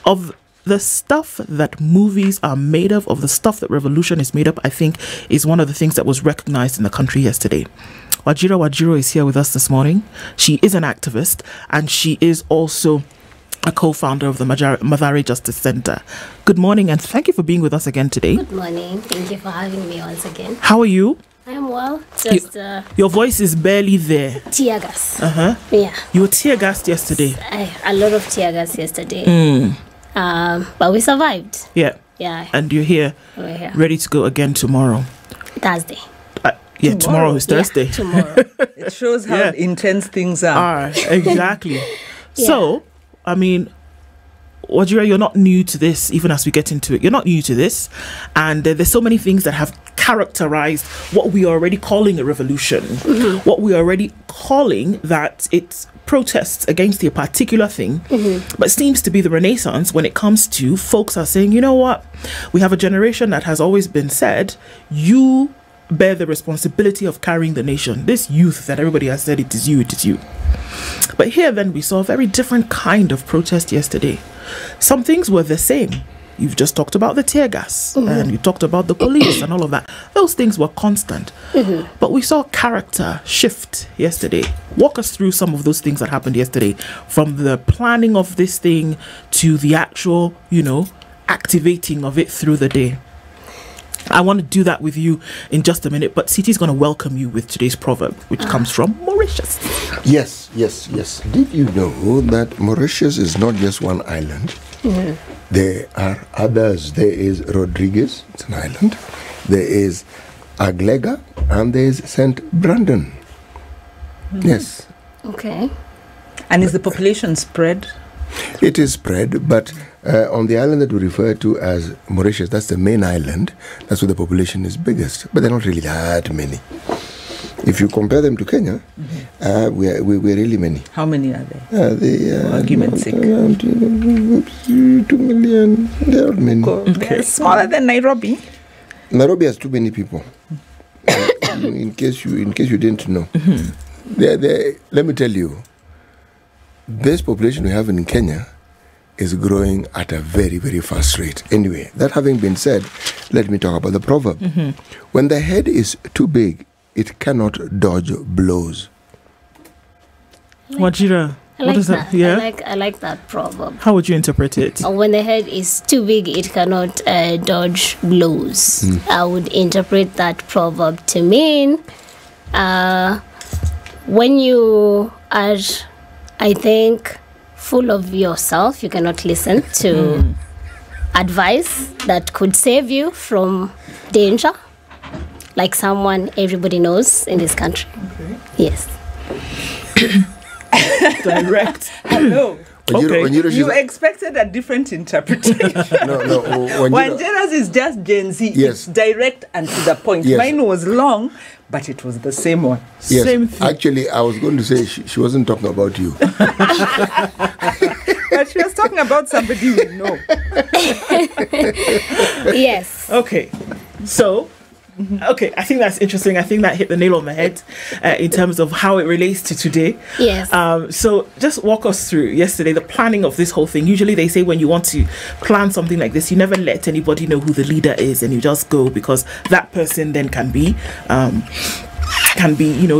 of the stuff that movies are made of the stuff that revolution is made up, I think is one of the things that was recognized in the country yesterday. Wanjira Wanjiru is here with us this morning. She is an activist and she is also a co-founder of the Mathare Justice Center. Good morning and thank you for being with us again today. Good morning. Thank you for having me once again. How are you? I am well. Just your voice is barely there. Tear gas. Yeah. You were tear gassed yesterday. A lot of tear gas yesterday. But we survived. Yeah. Yeah. And you're here. We're here. Ready to go again tomorrow. Thursday. Yeah, tomorrow is Thursday. Yeah, tomorrow. It shows how intense things are. Exactly. So, I mean, Wanjira, you're not new to this, even as we get into it. You're not new to this. And there's so many things that have characterized what we are already calling a revolution. What we are already calling that it's protests against a particular thing. But it seems to be the renaissance when it comes to folks are saying, you know what? We have a generation that has always been said, you bear the responsibility of carrying the nation. This youth that everybody has said, it is you, it is you. But here then we saw a very different kind of protest yesterday. Some things were the same. You've just talked about the tear gas and you talked about the police and all of that. Those things were constant. But we saw character shift yesterday. Walk us through some of those things that happened yesterday, from the planning of this thing to the actual, activating of it through the day. I want to do that with you in just a minute, but Siti's going to welcome you with today's proverb, which comes from Mauritius. Yes. Did you know that Mauritius is not just one island? There are others. There is Rodriguez, it's an island. There is Aglega, and there is St. Brandon. Yes. Okay. And is the population spread? It is spread, but on the island that we refer to as Mauritius, that's the main island, that's where the population is biggest, but they're not really that many. If you compare them to Kenya, we're really many. How many are there? Argument's sake. 2 million. There are many. Okay. Smaller than Nairobi. Nairobi has too many people. in case you didn't know. Let me tell you, this population we have in Kenya is growing at a very, very fast rate. Anyway, that having been said, let me talk about the proverb. When the head is too big, it cannot dodge blows. Wanjira, what is that? Yeah? I like that proverb. How would you interpret it? When the head is too big, it cannot dodge blows. I would interpret that proverb to mean when you are, I think, full of yourself, you cannot listen to advice that could save you from danger, like someone everybody knows in this country. Okay. Yes. Direct. No. Okay. You expected a different interpretation. No. Wanjira's is just Gen Z. Yes. It's direct and to the point. Yes. Mine was long, but it was the same one. Yes. Same thing. Actually, I was going to say she wasn't talking about you. But she was talking about somebody we know. Yes. Okay. So, I think that's interesting. I think that hit the nail on the head in terms of how it relates to today. Yes. So just walk us through yesterday, the planning of this whole thing. Usually they say when you want to plan something like this, you never let anybody know who the leader is and you just go because that person then can be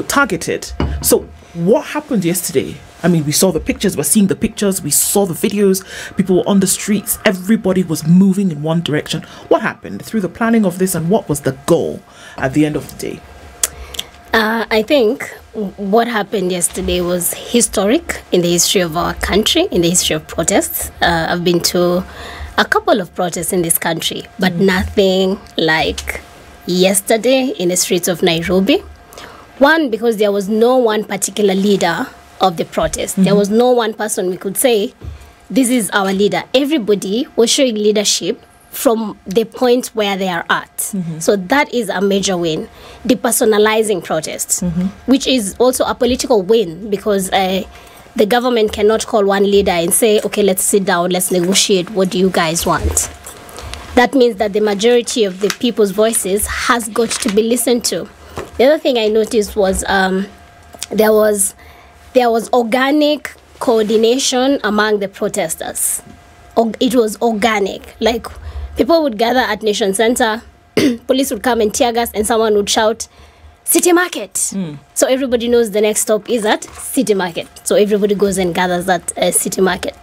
targeted. So what happened yesterday? I mean, we saw the pictures, we're seeing the pictures, we saw the videos, people were on the streets, everybody was moving in one direction. What happened through the planning of this and what was the goal at the end of the day? I think what happened yesterday was historic in the history of our country, in the history of protests. I've been to a couple of protests in this country, but nothing like yesterday in the streets of Nairobi. One, because there was no one particular leader of the protest. There was no one person we could say, this is our leader. Everybody was showing leadership from the point where they are at. So that is a major win. Depersonalizing protests, which is also a political win because the government cannot call one leader and say, okay, let's sit down, let's negotiate. What do you guys want? That means that the majority of the people's voices has got to be listened to. The other thing I noticed was there was organic coordination among the protesters. it was organic. Like, people would gather at Nation Center, police would come and tear gas, and someone would shout, City Market. So everybody knows the next stop is at City Market. So everybody goes and gathers at City Market.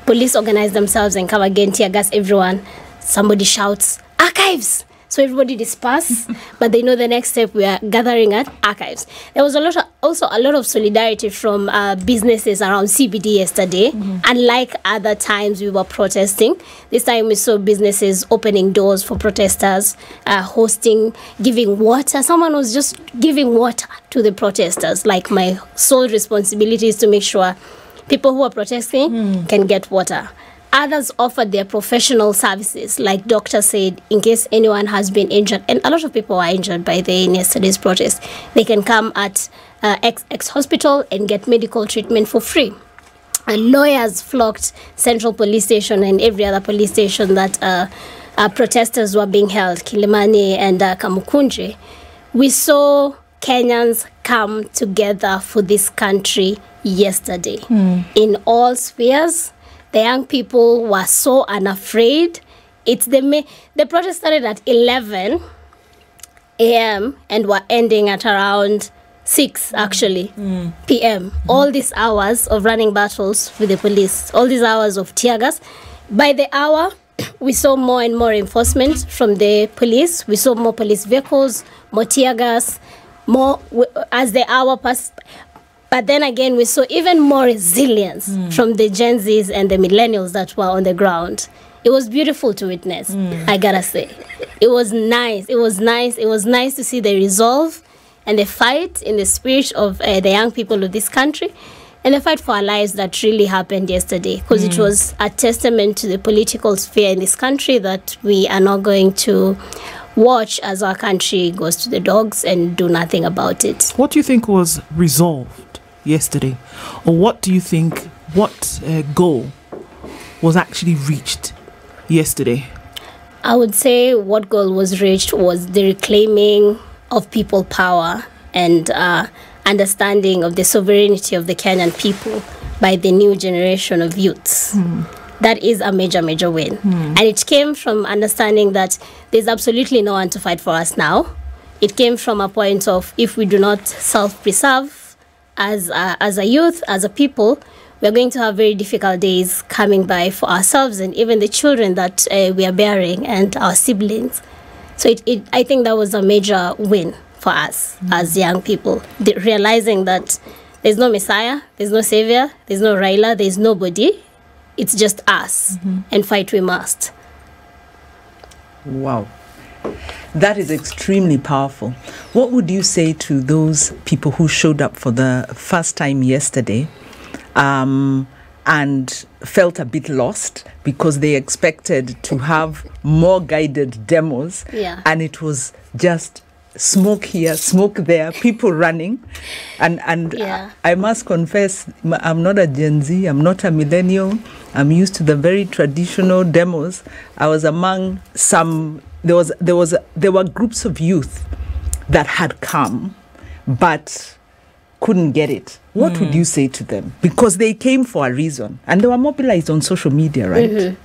Police organize themselves and come again, tear gas everyone. Somebody shouts, Archives! So everybody disperse, but they know the next step we are gathering at Archives. There was also a lot of solidarity from businesses around CBD yesterday. Unlike other times we were protesting, this time we saw businesses opening doors for protesters, hosting, giving water. Someone was just giving water to the protesters. Like, my sole responsibility is to make sure people who are protesting can get water. Others offered their professional services, like doctors said, in case anyone has been injured. And a lot of people were injured by in yesterday's protest. They can come at XX hospital and get medical treatment for free. And lawyers flocked Central Police Station and every other police station that protesters were being held, Kilimani and Kamukunji. We saw Kenyans come together for this country yesterday in all spheres. The young people were so unafraid. The protest started at 11 a.m. and were ending at around 6 p.m. All these hours of running battles with the police, all these hours of tear gas. By the hour, we saw more and more enforcement from the police. We saw more police vehicles, more tear gas, more as the hour passed. But then again, we saw even more resilience from the Gen Zs and the millennials that were on the ground. It was beautiful to witness, I gotta say. It was nice. It was nice. It was nice to see the resolve and the fight in the spirit of the young people of this country, and the fight for our lives that really happened yesterday, because it was a testament to the political sphere in this country that we are not going to watch as our country goes to the dogs and do nothing about it. What do you think was resolved yesterday? Or what do you think, what goal was actually reached yesterday? I would say what goal was reached was the reclaiming of people power and understanding of the sovereignty of the Kenyan people by the new generation of youths. That is a major, major win. And it came from understanding that there's absolutely no one to fight for us now. It came from a point of, if we do not self-preserve as a youth, as a people, we're going to have very difficult days coming by for ourselves and even the children that we are bearing and our siblings. So I think that was a major win for us as young people, realizing that there's no Messiah, there's no Savior, there's no Raila, there's nobody. It's just us, and fight we must. Wow. That is extremely powerful. What would you say to those people who showed up for the first time yesterday and felt a bit lost because they expected to have more guided demos, and it was just smoke here, smoke there, people running, and I must confess, I'm not a Gen Z, I'm not a millennial. I'm used to the very traditional demos. I was among some. There were groups of youth that had come, but couldn't get it. What would you say to them? Because they came for a reason, and they were mobilized on social media, right?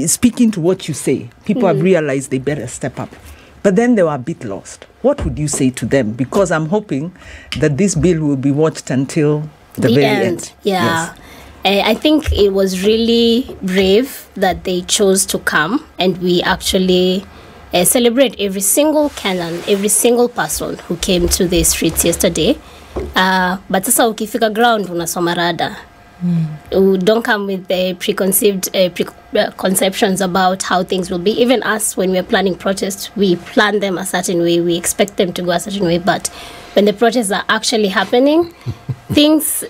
Speaking to what you say, people have realized they better step up. But then they were a bit lost. What would you say to them? Because I'm hoping that this bill will be watched until the very end. Yeah. Yes. I think it was really brave that they chose to come, and we actually celebrate every single Kenyan, every single person who came to the streets yesterday. But sasa ukifika ground unasoma rada. Don't come with the preconceived conceptions about how things will be. Even us, when we're planning protests, we plan them a certain way. We expect them to go a certain way. But when the protests are actually happening, things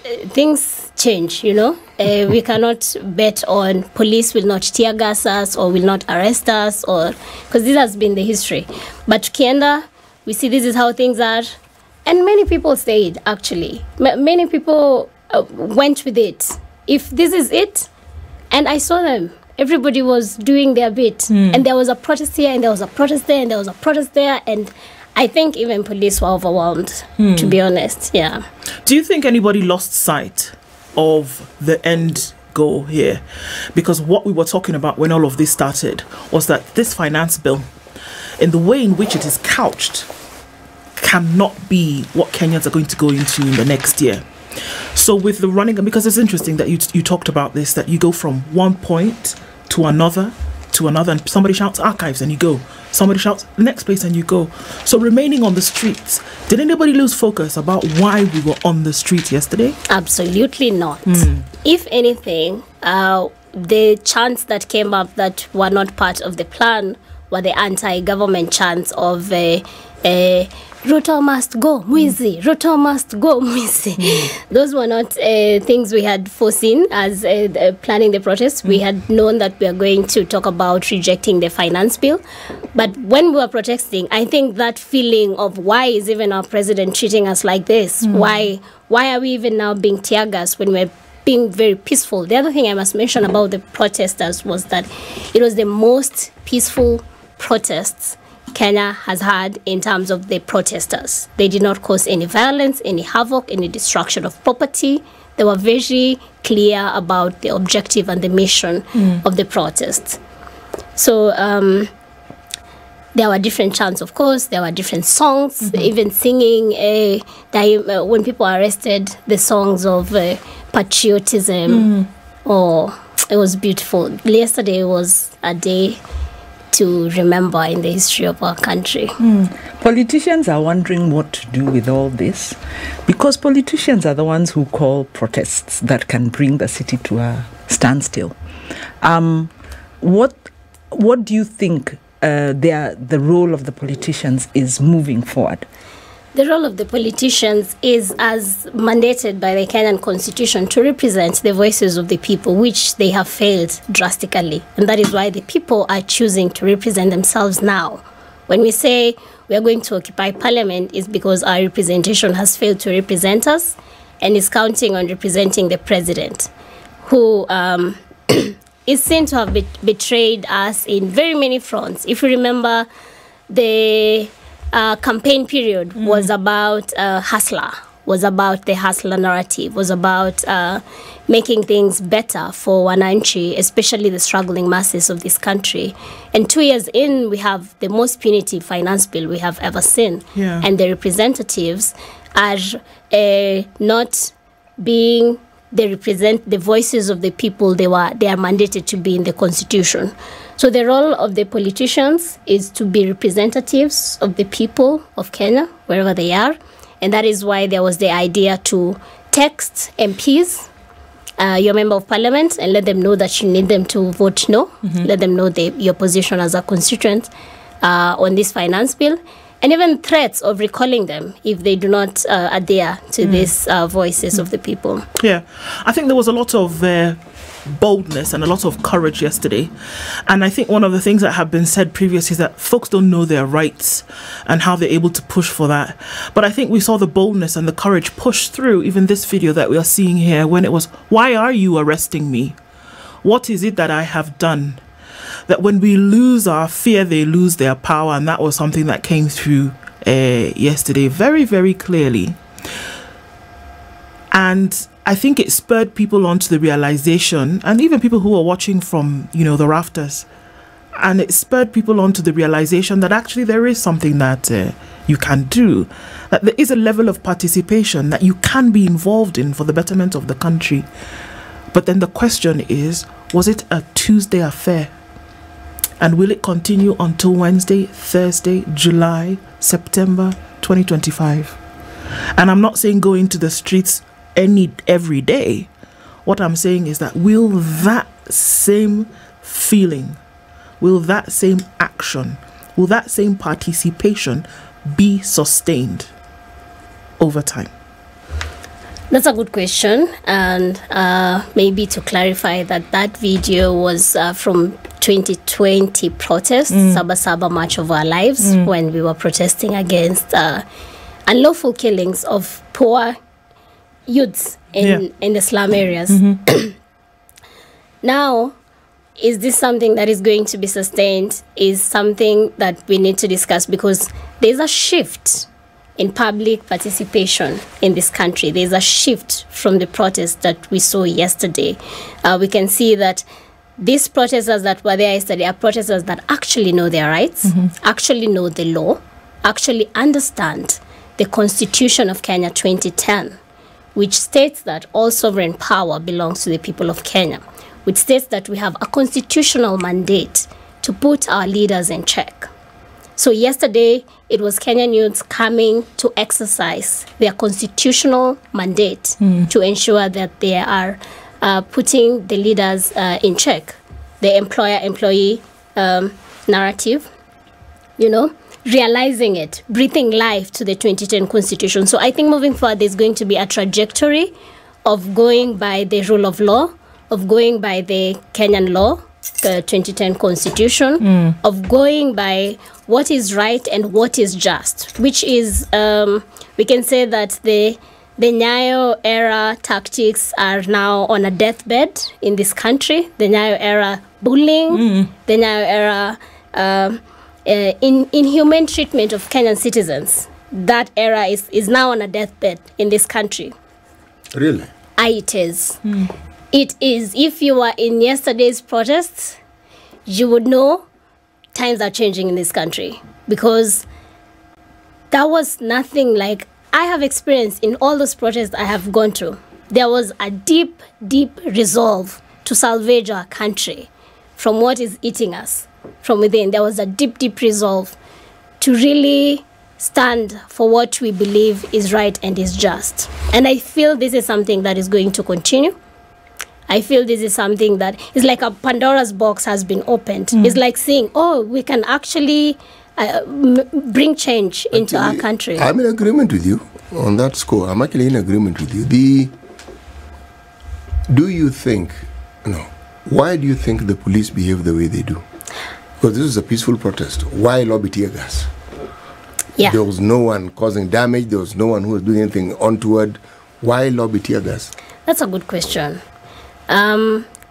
change, you know. We cannot bet on police will not tear gas us or will not arrest us, or because this has been the history. But Kienda, we see this is how things are. And many people stayed, actually. Many people went with it. If this is it, and I saw them, everybody was doing their bit. And there was a protest here, and there was a protest there, and there was a protest there, and I think even police were overwhelmed, to be honest. Yeah. Do you think anybody lost sight of the end go here, because what we were talking about when all of this started was that this finance bill, in the way in which it is couched, cannot be what Kenyans are going to go into in the next year. So with the running, because it's interesting that you talked about this, that you go from one point to another, and somebody shouts archives and you go, somebody shouts the next place and you go. So remaining on the streets, did anybody lose focus about why we were on the streets yesterday? Absolutely not. If anything, the chants that came up that were not part of the plan were the anti-government chants of Ruto must go, Mwizi. Ruto must go, Mwizi. Those were not things we had foreseen as planning the protest. We had known that we are going to talk about rejecting the finance bill. But when we were protesting, I think that feeling of why is even our president treating us like this? Why are we even now being tear gas when we're being very peaceful? The other thing I must mention about the protesters was that it was the most peaceful protests Kenya has had in terms of the protesters. They did not cause any violence, any havoc, any destruction of property. They were very clear about the objective and the mission of the protests. So there were different chants, of course. There were different songs, even singing. When people are arrested, the songs of patriotism. Oh, it was beautiful. Yesterday was a day to remember in the history of our country. Politicians are wondering what to do with all this, because politicians are the ones who call protests that can bring the city to a standstill. What do you think the role of the politicians is moving forward? The role of the politicians is, as mandated by the Kenyan Constitution, to represent the voices of the people, which they have failed drastically. And that is why the people are choosing to represent themselves now. When we say we are going to occupy parliament, it's because our representation has failed to represent us and is counting on representing the president, who is seen to have betrayed us in very many fronts. If you remember, the campaign period was about hustler, was about the hustler narrative, was about making things better for wananchi, especially the struggling masses of this country. And 2 years in, we have the most punitive finance bill we have ever seen. And the representatives are not being the voices of the people they are mandated to be in the Constitution. So the role of the politicians is to be representatives of the people of Kenya, wherever they are. And that is why there was the idea to text MPs, your member of parliament, and let them know that you need them to vote no. Let them know your position as a constituent on this finance bill. And even threats of recalling them if they do not adhere to these voices of the people. Yeah, I think there was a lot of boldness and a lot of courage yesterday. And I think one of the things that have been said previously is that folks don't know their rights and how they're able to push for that. But I think we saw the boldness and the courage push through even this video that we are seeing here, when it was, why are you arresting me? What is it that I have done? That when we lose our fear, they lose their power. And that was something that came through yesterday very, very clearly. And I think it spurred people on to the realization, and even people who are watching from, the rafters, and it spurred people on to the realization that actually there is something that you can do, that there is a level of participation that you can be involved in for the betterment of the country. But then the question is, was it a Tuesday affair? And will it continue until Wednesday, Thursday, July, September 2025? And I'm not saying go into the streets every day. What I'm saying is that will that same feeling, will that same action, will that same participation be sustained over time? That's a good question. And maybe to clarify that video was from 2020 protests, Saba Saba March of Our Lives, when we were protesting against unlawful killings of poor youths in the slum areas. Now, is this something that is going to be sustained? Is something that we need to discuss, because there's a shift in public participation in this country. There's a shift from the protests that we saw yesterday. We can see that these protesters that were there yesterday are protesters that actually know their rights, actually know the law, actually understand the Constitution of Kenya 2010, which states that all sovereign power belongs to the people of Kenya, which states that we have a constitutional mandate to put our leaders in check. So yesterday, it was Kenyan youths coming to exercise their constitutional mandate to ensure that they are putting the leaders in check, the employer-employee narrative, realizing it, breathing life to the 2010 Constitution. So I think moving forward, there's going to be a trajectory of going by the rule of law, of going by the Kenyan law, the 2010 Constitution, of going by what is right and what is just, which is, we can say that the Nyayo era tactics are now on a deathbed in this country. The Nyayo era bullying, the Nyayo era inhumane treatment of Kenyan citizens. That era is now on a deathbed in this country. Really? It is. It is. If you were in yesterday's protests, you would know times are changing in this country, because that was nothing like I have experienced in all those protests I have gone through. There was a deep, deep resolve to salvage our country from what is eating us from within. There was a deep, deep resolve to really stand for what we believe is right and is just. And I feel this is something that is going to continue. I feel this is something that is like a Pandora's box has been opened. It's like saying, oh, we can actually bring change into our country. I'm in agreement with you on that score. I'm actually in agreement with you. Why do you think the police behave the way they do? Because this is a peaceful protest. Why lobby tear gas? Yeah. There was no one causing damage. There was no one who was doing anything untoward. Why lobby tear gas? That's a good question.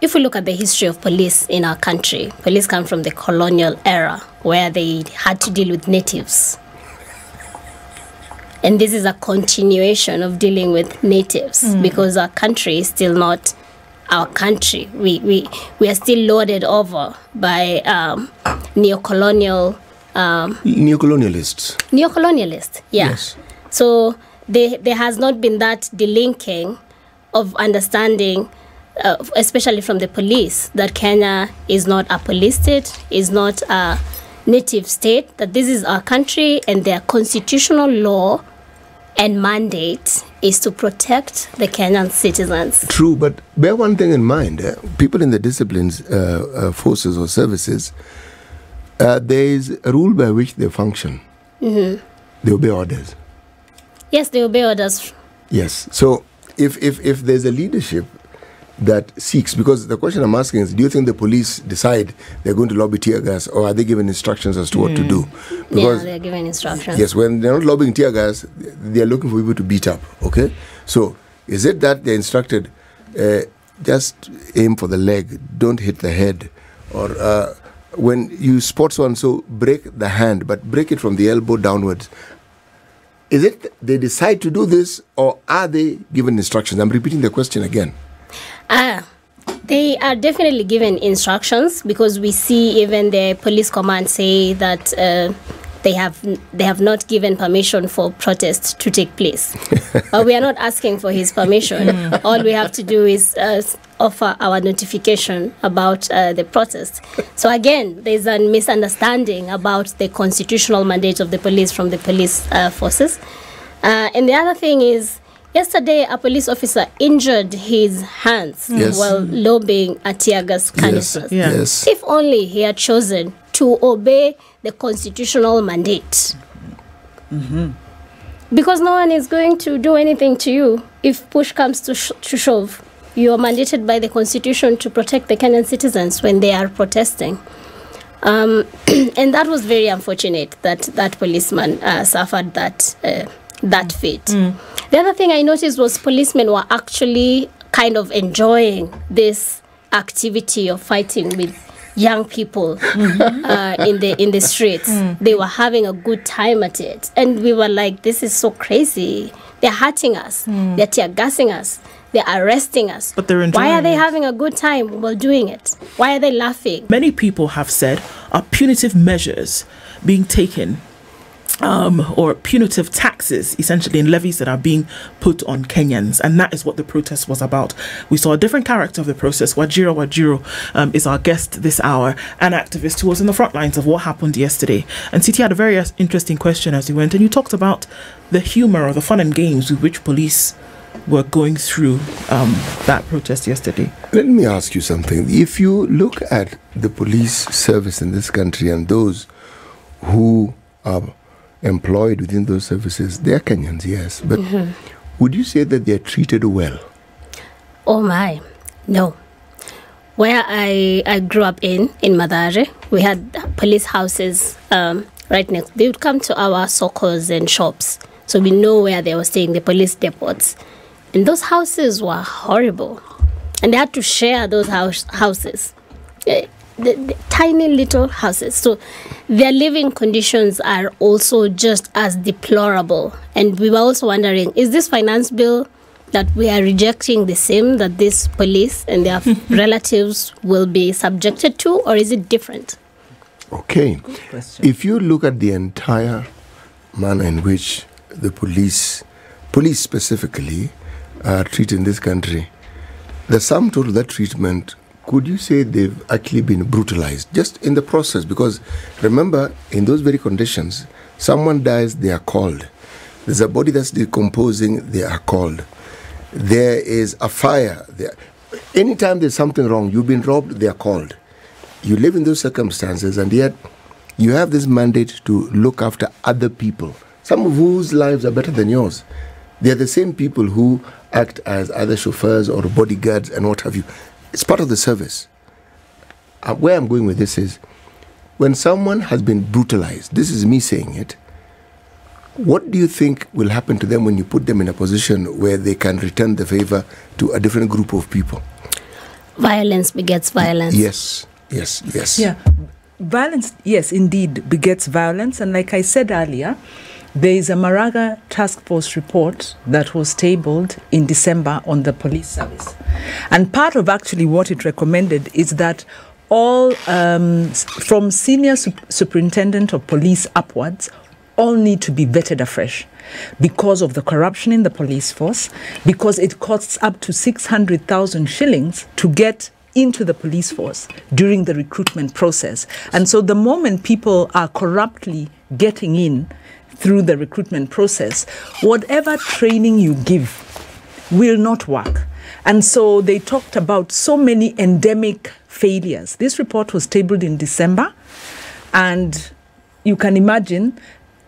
If we look at the history of police in our country, police come from the colonial era where they had to deal with natives. And this is a continuation of dealing with natives because our country is still not our country. We are still loaded over by neocolonialists. Neocolonialists, yeah. Yes. So there has not been that delinking of understanding, especially from the police, that Kenya is not a police state, is not a native state, that this is our country and their constitutional law and mandate is to protect the Kenyan citizens. True, but bear one thing in mind. People in the disciplines, forces or services, there is a rule by which they function. They obey orders. Yes, they obey orders. Yes. So if there's a leadership that seeks, because the question I'm asking is, do you think the police decide they're going to lobby tear gas, or are they given instructions as to what to do? Because, they're given instructions. Yes, when they're not lobbying tear gas, they're looking for people to beat up, okay? So is it that they're instructed, just aim for the leg, don't hit the head, or when you spot someone, so break the hand, but break it from the elbow downwards? Is it they decide to do this, or are they given instructions? I'm repeating the question again. They are definitely given instructions, because we see even the police command say that they have not given permission for protests to take place. We are not asking for his permission. All we have to do is offer our notification about the protest. So again, there's a misunderstanding about the constitutional mandate of the police from the police forces. And the other thing is, yesterday, a police officer injured his hands while lobbying a tear gas canisters. Yes. If only he had chosen to obey the constitutional mandate. Because no one is going to do anything to you if push comes to shove. You are mandated by the constitution to protect the Kenyan citizens when they are protesting. And that was very unfortunate that that policeman suffered that fate. The other thing I noticed was policemen were actually kind of enjoying this activity of fighting with young people in the streets. They were having a good time at it, and we were like, this is so crazy. They're hurting us. They're tear gassing us. They're arresting us. But they're enjoying Why are they it. having a good time while doing it? Why are they laughing? Many people have said are punitive measures being taken, or punitive taxes, essentially, and levies that are being put on Kenyans. And that is what the protest was about. We saw a different character of the process. Wanjira Wanjiru is our guest this hour, an activist who was in the front lines of what happened yesterday. And Siti had a very interesting question as you went, and you talked about the humor or the fun and games with which police were going through that protest yesterday. Let me ask you something. If you look at the police service in this country and those who are employed within those services, they are Kenyans, yes. But would you say that they are treated well? Oh my, no. Where I grew up in Mathare, we had police houses right next. They would come to our circles and shops. So we know where they were staying, the police depots. And those houses were horrible. And they had to share those houses. The tiny little houses. So their living conditions are also just as deplorable. And we were also wondering, is this finance bill that we are rejecting the same that these police and their relatives will be subjected to, or is it different? Okay. If you look at the entire manner in which the police specifically, are treated in this country, the sum total of that treatment, could you say they've actually been brutalized just in the process? Because remember, in those very conditions, someone dies, they are called. There's a body that's decomposing, they are called. There is a fire. Anytime there's something wrong, you've been robbed, they are called. You live in those circumstances, and yet you have this mandate to look after other people, some of whose lives are better than yours. They're the same people who act as either chauffeurs or bodyguards and what have you. It's part of the service. Where I'm going with this is, when someone has been brutalized, this is me saying it, what do you think will happen to them when you put them in a position where they can return the favor to a different group of people? Violence begets violence. Yes. Yeah. Violence, yes, indeed, begets violence. And like I said earlier, there is a Maraga task force report that was tabled in December on the police service. And part of actually what it recommended is that all, from senior superintendent of police upwards, all need to be vetted afresh because of the corruption in the police force, because it costs up to 600,000 shillings to get into the police force during the recruitment process. And so the moment people are corruptly getting in through the recruitment process, whatever training you give will not work. And so they talked about so many endemic failures. This report was tabled in December, and you can imagine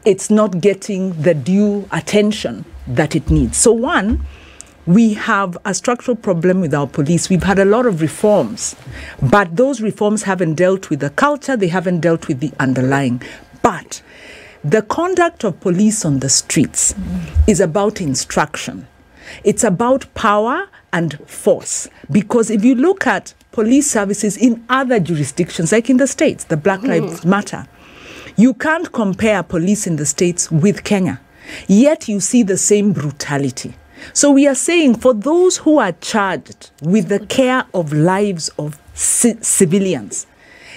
it's not getting the due attention that it needs. So one, we have a structural problem with our police. We've had a lot of reforms, but those reforms haven't dealt with the culture, they haven't dealt with the underlying. But the conduct of police on the streets is about instruction. It's about power and force. Because if you look at police services in other jurisdictions, like in the States, the Black Lives Matter, you can't compare police in the States with Kenya. Yet you see the same brutality. So we are saying for those who are charged with the care of lives of civilians,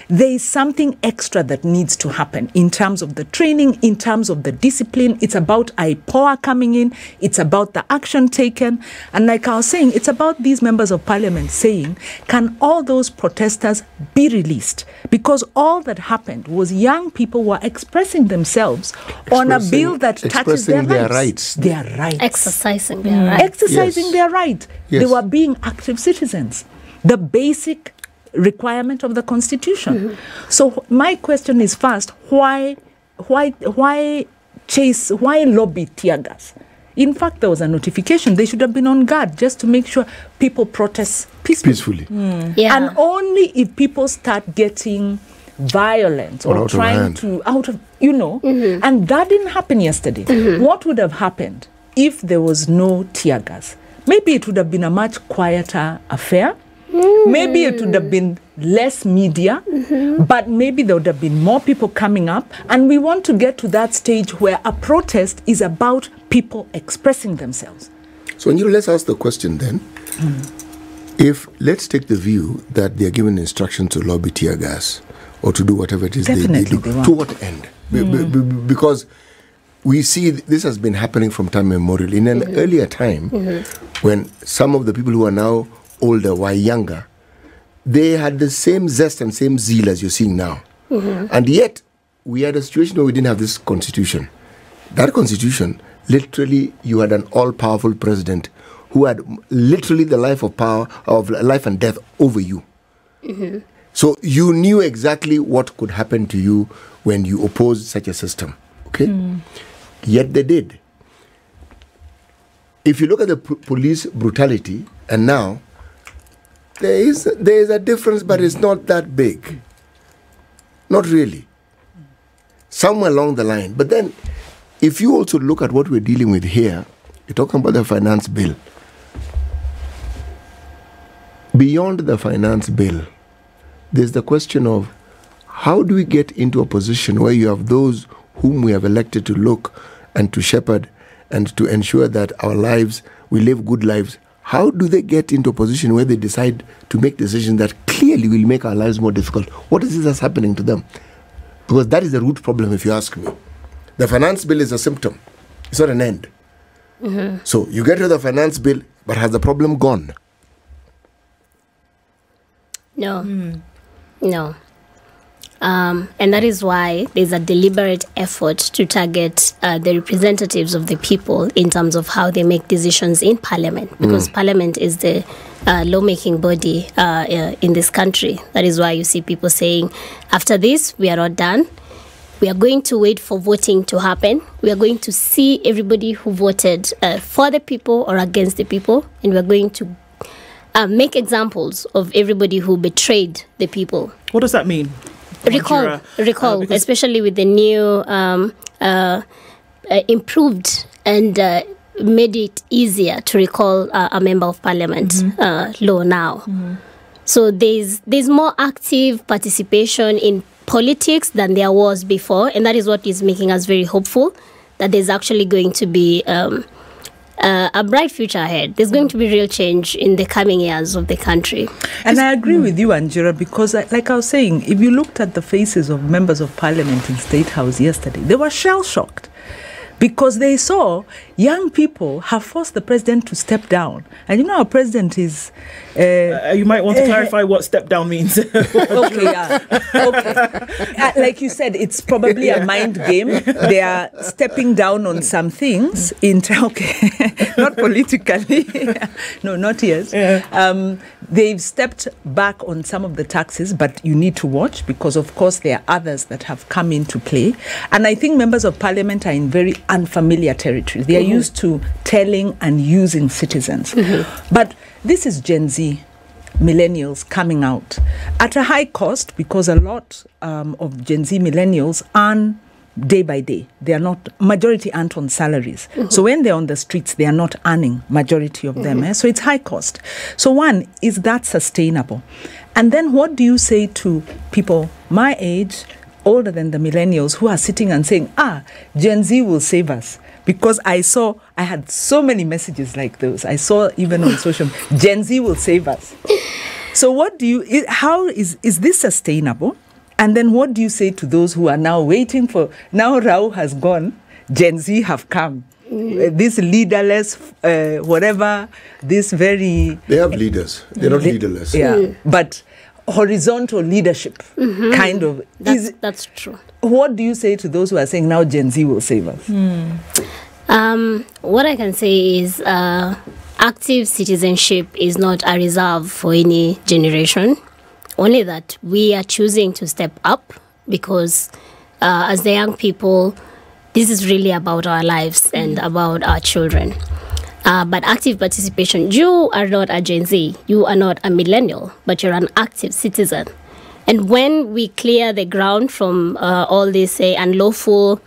there is something extra that needs to happen in terms of the training, in terms of the discipline. It's about IPOA coming in. It's about the action taken. And like I was saying, it's about these members of parliament saying, can all those protesters be released? Because all that happened was young people were expressing themselves on a bill that touches their rights. Their rights. Exercising their rights. Exercising their right. Yes. They were being active citizens. The basic requirement of the Constitution. So my question is first, why lobby tear gas? In fact, there was a notification. They should have been on guard just to make sure people protest peacefully. Yeah. And only if people start getting violent or trying to and that didn't happen yesterday. What would have happened if there was no tear gas? Maybe it would have been a much quieter affair. Maybe it would have been less media, but maybe there would have been more people coming up. And we want to get to that stage where a protest is about people expressing themselves. So, let's ask the question then. If, let's take the view that they are given instructions to lobby tear gas or to do whatever it is they do, to what end? Because we see this has been happening from time immemorial. In an earlier time, when some of the people who are now older were younger, they had the same zest and same zeal as you're seeing now. And yet, we had a situation where we didn't have this constitution. That constitution, literally, you had an all-powerful president who had literally the life and death over you. So you knew exactly what could happen to you when you opposed such a system. Okay? Yet they did. If you look at the police brutality, and now, there is a difference, but it's not that big. Not really. Somewhere along the line. But then, if you also look at what we're dealing with here, you're talking about the finance bill. Beyond the finance bill, there's the question of how do we get into a position where you have those whom we have elected to look and to shepherd and to ensure that our lives, we live good lives. How do they get into a position where they decide to make decisions that clearly will make our lives more difficult? What is it that's happening to them? Because that is the root problem, if you ask me. The finance bill is a symptom. It's not an end. So you get to the finance bill, but has the problem gone? No. No. And that is why there's a deliberate effort to target the representatives of the people in terms of how they make decisions in Parliament, because Parliament is the lawmaking body in this country. That is why you see people saying, after this, we are not done. We are going to wait for voting to happen. We are going to see everybody who voted for the people or against the people, and we are going to make examples of everybody who betrayed the people. What does that mean? Recall, especially with the new improved and made it easier to recall a member of parliament law now. So there's more active participation in politics than there was before, and that is what is making us very hopeful that there's actually going to be a bright future ahead. There's going to be real change in the coming years of the country. And I agree with you, Wanjira, because like I was saying, if you looked at the faces of members of parliament in State House yesterday, they were shell-shocked because they saw young people have forced the president to step down. And our president is... you might want to clarify what step down means. Okay. Like you said, it's probably a mind game. They are stepping down on some things. Not politically. No, not yet. Yeah. They've stepped back on some of the taxes, but you need to watch because, of course, there are others that have come into play. And I think members of parliament are in very unfamiliar territory. They are used to telling and using citizens. But this is Gen Z millennials coming out at a high cost because a lot of Gen Z millennials earn day by day. They are not, majority aren't on salaries. So when they're on the streets, they are not earning, majority of them. So it's high cost. So one, is that sustainable? And then what do you say to people my age, older than the millennials, who are sitting and saying, Gen Z will save us? Because I had so many messages like those. I saw even on social, Gen Z will save us. So how is this sustainable? And then what do you say to those who are now waiting for, now Rao has gone, Gen Z have come. This leaderless, whatever, this very... They have leaders. They're not leaderless. Yeah, but horizontal leadership, kind of. That's true. What do you say to those who are saying now Gen Z will save us? What I can say is active citizenship is not a reserve for any generation. Only that we are choosing to step up because as the young people, this is really about our lives and about our children. But active participation, you are not a Gen Z, you are not a millennial, but you're an active citizen. And when we clear the ground from all this unlawful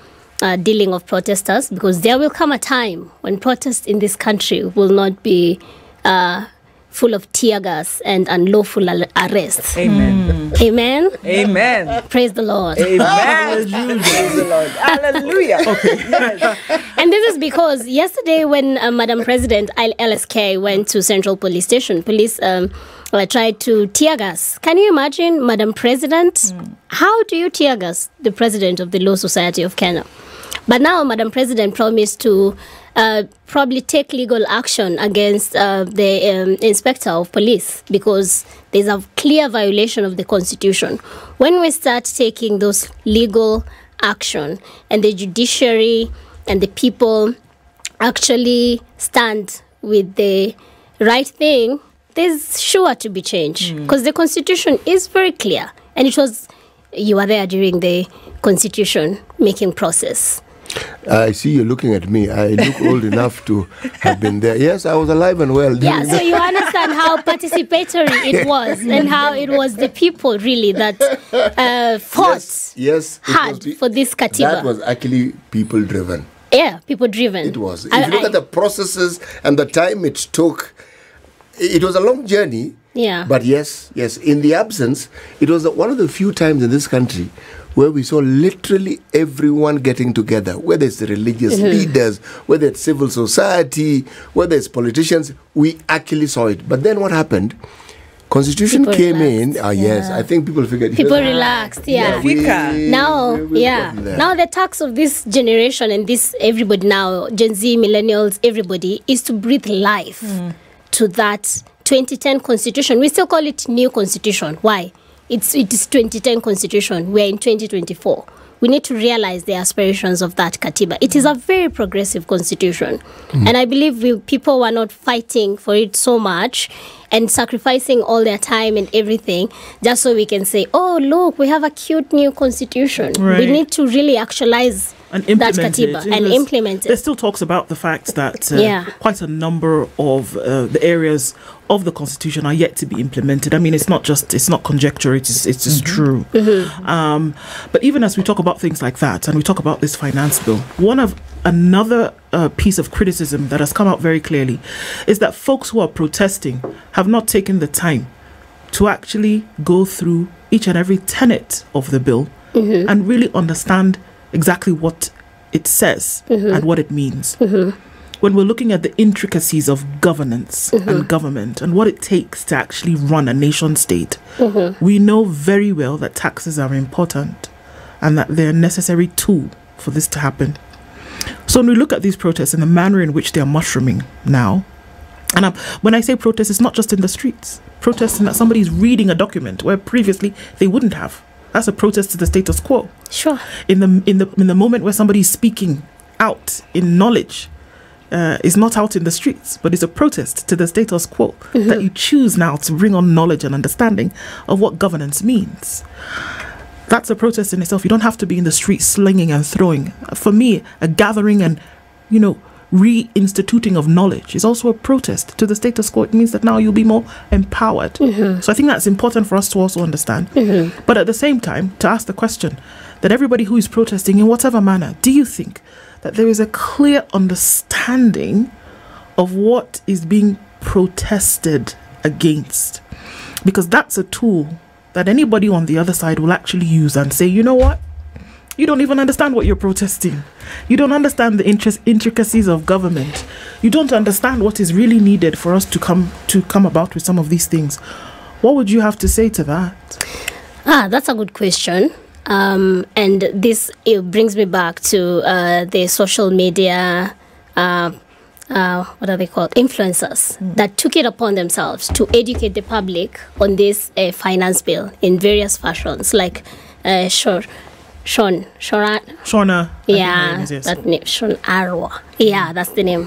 dealing of protesters, because there will come a time when protests in this country will not be full of tear gas and unlawful arrests. Amen. Amen. Amen. Praise the Lord. Amen. Praise the Lord. Hallelujah. Yes. And this is because yesterday when Madam President LSK went to Central Police Station, police tried to tear gas. Can you imagine, Madam President? How do you tear gas the President of the Law Society of Kenya? But now Madam President promised to probably take legal action against the inspector of police because there's a clear violation of the Constitution. When we start taking those legal action and the judiciary and the people actually stand with the right thing, there's sure to be change because the Constitution is very clear. And it was, you were there during the Constitution making process. I see you looking at me. I look old enough to have been there. Yes, I was alive and well. Yeah, so you understand how participatory it was and how it was the people really that fought hard for this Katiba. That was actually people driven. Yeah, people driven. It was. If you look at the processes and the time it took, it was a long journey. Yeah. But yes, in the absence, it was one of the few times in this country where we saw literally everyone getting together, whether it's the religious leaders, whether it's civil society, whether it's politicians, we actually saw it. But then what happened? Constitution people came relaxed. in. Yes, I think people figured. People relaxed, Now the task of this generation and this everybody now, Gen Z, millennials, everybody, is to breathe life to that 2010 Constitution. We still call it new Constitution. Why? It is 2010 Constitution. We're in 2024. We need to realize the aspirations of that Katiba. It is a very progressive Constitution. And I believe people were not fighting for it so much and sacrificing all their time and everything just so we can say, oh, look, we have a cute new Constitution. Right. We need to really actualize and that Katiba and implement it. There still talks about the fact that quite a number of the areas of the Constitution are yet to be implemented. I mean, it's not conjecture, it's just true. But even as we talk about things like that and we talk about this finance bill, another piece of criticism that has come out very clearly is that folks who are protesting have not taken the time to actually go through each and every tenet of the bill and really understand exactly what it says and what it means. When we're looking at the intricacies of governance and government and what it takes to actually run a nation state, we know very well that taxes are important and that they're a necessary tool for this to happen. So when we look at these protests and the manner in which they are mushrooming now, and when I say protest, it's not just in the streets. Protesting that somebody's reading a document where previously they wouldn't have. That's a protest to the status quo. Sure. In the moment where somebody's speaking out in knowledge, is not out in the streets, but it's a protest to the status quo that you choose now to bring on knowledge and understanding of what governance means. That's a protest in itself. You don't have to be in the street slinging and throwing. For me, a gathering and, reinstituting of knowledge is also a protest to the status quo. It means that now you'll be more empowered. So I think that's important for us to also understand. But at the same time, to ask the question that everybody who is protesting in whatever manner, do you think that there is a clear understanding of what is being protested against? Because that's a tool that anybody on the other side will actually use and say, you know what? You don't even understand what you're protesting. You don't understand the intricacies of government. You don't understand what is really needed for us to come about with some of these things. What would you have to say to that? That's a good question. And it brings me back to the social media, what are they called? Influencers that took it upon themselves to educate the public on this finance bill in various fashions, like Shauna. Yeah, that name, Shaun Arwa. Yeah, that's the name.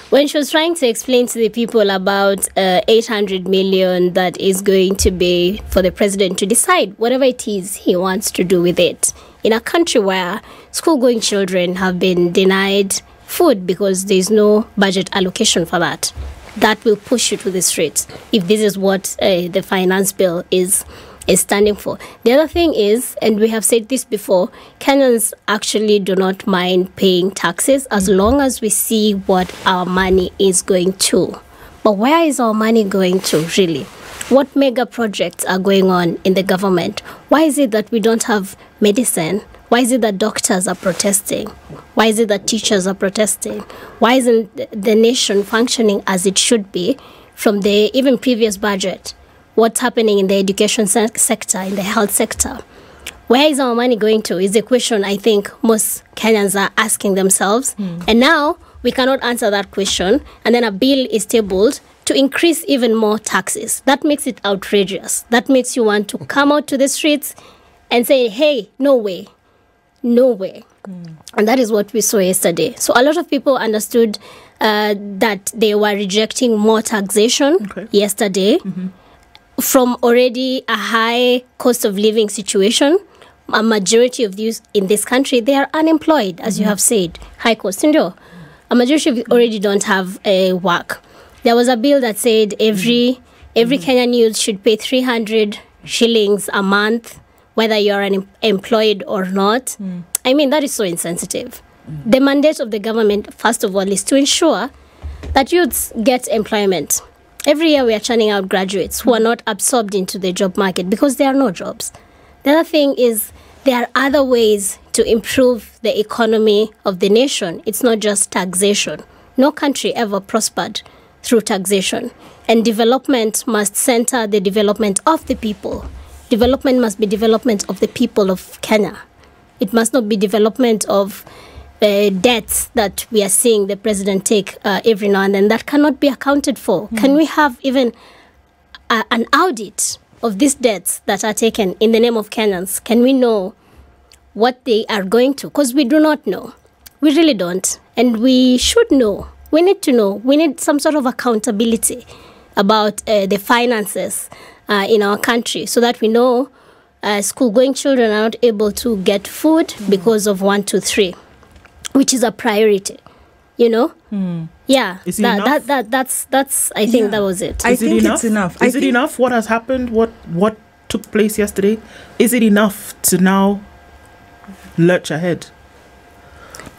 When she was trying to explain to the people about 800 million that is going to be for the president to decide whatever it is he wants to do with it, in a country where school-going children have been denied food because there's no budget allocation for that, that will push you to the streets if this is what the finance bill is is standing for. The other thing is, and we have said this before, Kenyans actually do not mind paying taxes as long as we see what our money is going to. But where is our money going to, really? What mega projects are going on in the government? Why is it that we don't have medicine? Why is it that doctors are protesting? Why is it that teachers are protesting? Why isn't the nation functioning as it should be from the even previous budget? What's happening in the education sector, in the health sector? Where is our money going to is the question I think most Kenyans are asking themselves. And now we cannot answer that question. And then a bill is tabled to increase even more taxes. That makes it outrageous. That makes you want to come out to the streets and say, hey, no way. No way. And that is what we saw yesterday. So a lot of people understood that they were rejecting more taxation yesterday from already a high cost of living situation. A majority of these in this country, they are unemployed, as you have said. High cost. A majority of already don't have work. There was a bill that said every Kenyan youth should pay 300 shillings a month, whether you're unemployed or not. I mean, that is so insensitive. The mandate of the government, first of all, is to ensure that youths get employment. Every year we are churning out graduates who are not absorbed into the job market because there are no jobs. The other thing is there are other ways to improve the economy of the nation. It's not just taxation. No country ever prospered through taxation. And development must center the development of the people. Development must be development of the people of Kenya. It must not be development of debts that we are seeing the president take every now and then that cannot be accounted for. Can we have even an audit of these debts that are taken in the name of Kenyans? Can we know what they are going to? Because we do not know. We really don't. And we should know. We need to know. We need some sort of accountability about the finances in our country so that we know school-going children are not able to get food because of 1, 2, 3, which is a priority, Yeah. Is it enough? That's I think that was it. I think it's enough. Is it enough? What has happened? What took place yesterday? Is it enough to now lurch ahead?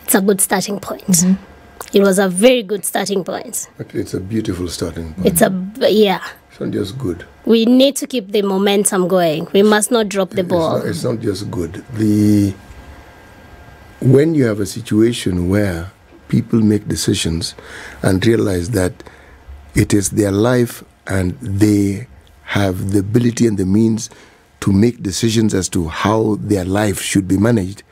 It's a good starting point. It was a very good starting point. It's a beautiful starting point. It's not just good. We need to keep the momentum going. We must not drop the ball. It's not just good. When you have a situation where people make decisions and realize that it is their life and they have the ability and the means to make decisions as to how their life should be managed,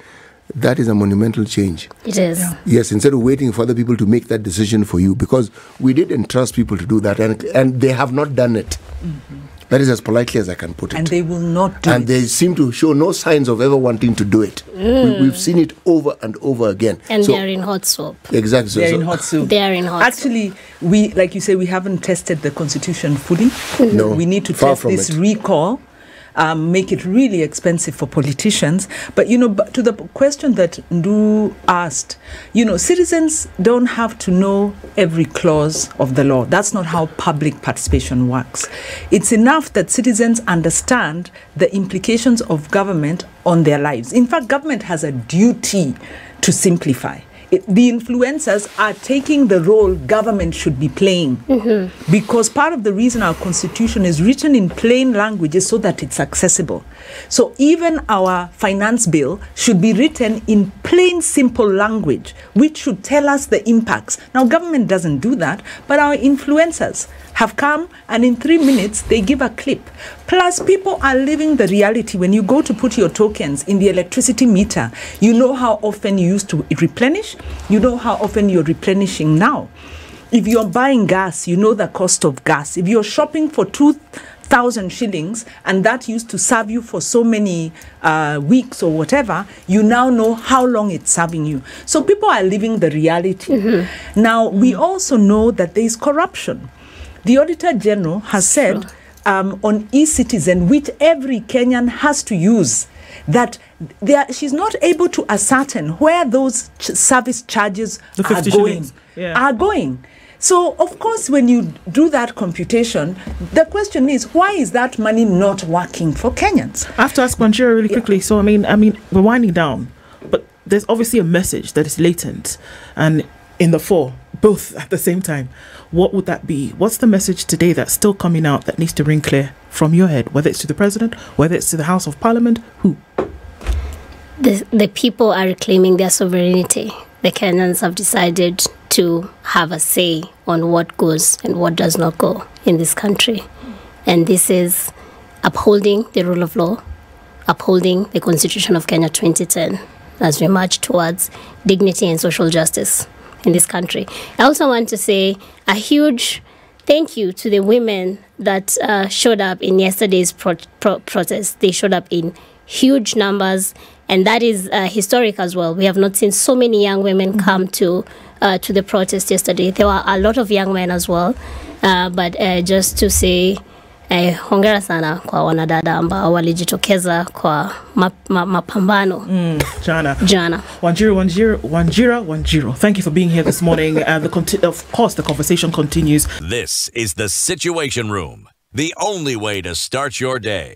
that is a monumental change. It is. Yeah. Yes, instead of waiting for other people to make that decision for you, because we didn't trust people to do that, and they have not done it. That is as politely as I can put it. And they will not do it. And they seem to show no signs of ever wanting to do it. We've seen it over and over again. And they are in hot soup. Exactly. They're in hot soup. They are in hot soup. Actually, like you say, we haven't tested the Constitution fully. No, we need to far test from this it. recall. Make it really expensive for politicians. But, to the question that Ndu asked, citizens don't have to know every clause of the law. That's not how public participation works. It's enough that citizens understand the implications of government on their lives. In fact, government has a duty to simplify. The influencers are taking the role government should be playing, because part of the reason our constitution is written in plain language is so that it's accessible. So even our finance bill should be written in plain, simple language, which should tell us the impacts. Now, government doesn't do that, but our influencers have come, and in 3 minutes, they give a clip. Plus, people are living the reality. When you go to put your tokens in the electricity meter, you know how often you used to replenish. You know how often you're replenishing now. If you're buying gas, you know the cost of gas. If you're shopping for 2,000 shillings, and that used to serve you for so many weeks or whatever, you now know how long it's serving you. So people are living the reality. Now, we also know that there is corruption. The Auditor General has said on e-Citizen, which every Kenyan has to use, that she's not able to ascertain where those service charges are going. So, of course, when you do that computation, the question is, why is that money not working for Kenyans? I have to ask Wanjira really quickly. So, I mean, we're winding down, but there's obviously a message that is latent and in the fore, both at the same time. What would that be? What's the message today that's still coming out that needs to ring clear from your head, whether it's to the president, whether it's to the House of Parliament, who? The people are reclaiming their sovereignty. The Kenyans have decided to have a say on what goes and what does not go in this country. And this is upholding the rule of law, upholding the Constitution of Kenya 2010 as we march towards dignity and social justice in this country. I also want to say a huge thank you to the women that showed up in yesterday's protest. They showed up in huge numbers, and that is historic as well. We have not seen so many young women come to the protest yesterday. There were a lot of young men as well, but just to say hongera sana kwa wanadada ambao walijitokeza kwa mapambano jana. Wanjira Wanjiru, thank you for being here this morning. Of course, the conversation continues. This is the Situation Room, the only way to start your day.